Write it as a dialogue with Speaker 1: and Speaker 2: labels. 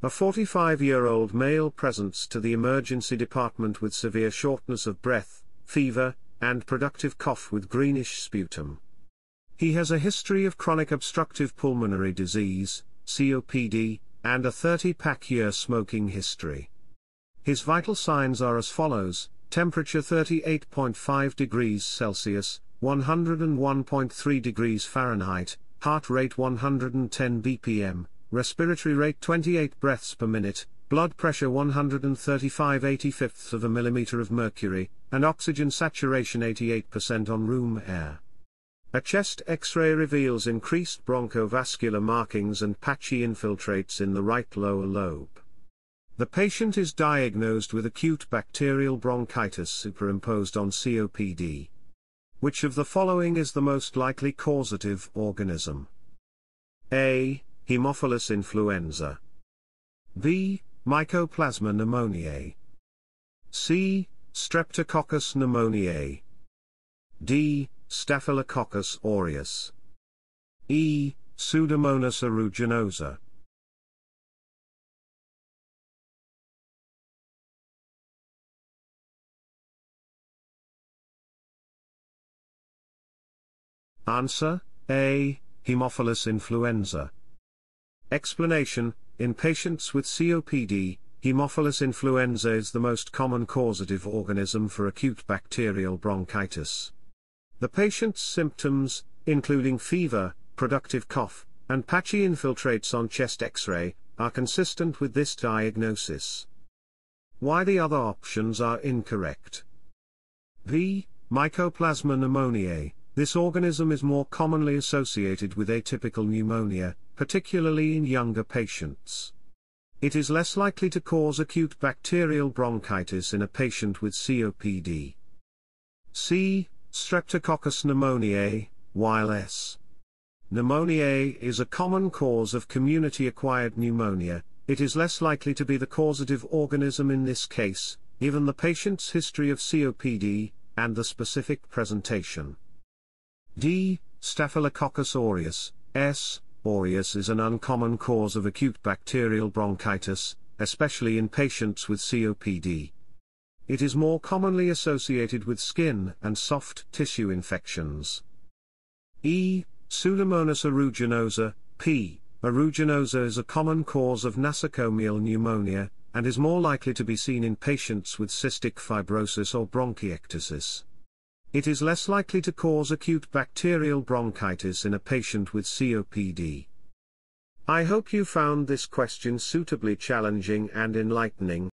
Speaker 1: A 45-year-old male presents to the emergency department with severe shortness of breath, fever, and productive cough with greenish sputum. He has a history of chronic obstructive pulmonary disease, COPD, and a 30-pack-year smoking history. His vital signs are as follows: temperature 38.5 degrees Celsius, 101.3 degrees Fahrenheit, heart rate 110 bpm, respiratory rate 28 breaths per minute, blood pressure 135/85 of a millimeter of mercury, and oxygen saturation 88% on room air. A chest X-ray reveals increased bronchovascular markings and patchy infiltrates in the right lower lobe. The patient is diagnosed with acute bacterial bronchitis superimposed on COPD. Which of the following is the most likely causative organism? A. Haemophilus influenza. B. Mycoplasma pneumoniae. C. Streptococcus pneumoniae. D. Staphylococcus aureus. E. Pseudomonas aeruginosa. Answer: A. Haemophilus influenza. Explanation: in patients with COPD, Haemophilus influenza is the most common causative organism for acute bacterial bronchitis. The patient's symptoms, including fever, productive cough, and patchy infiltrates on chest X-ray, are consistent with this diagnosis. Why the other options are incorrect? V. Mycoplasma pneumoniae. This organism is more commonly associated with atypical pneumonia, particularly in younger patients. It is less likely to cause acute bacterial bronchitis in a patient with COPD. C. Streptococcus pneumoniae, while S. pneumoniae is a common cause of community-acquired pneumonia, it is less likely to be the causative organism in this case, given the patient's history of COPD, and the specific presentation. D. Staphylococcus aureus. S. aureus is an uncommon cause of acute bacterial bronchitis, especially in patients with COPD. It is more commonly associated with skin and soft tissue infections. E. Pseudomonas aeruginosa. P. aeruginosa is a common cause of nosocomial pneumonia, and is more likely to be seen in patients with cystic fibrosis or bronchiectasis. It is less likely to cause acute bacterial bronchitis in a patient with COPD. I hope you found this question suitably challenging and enlightening.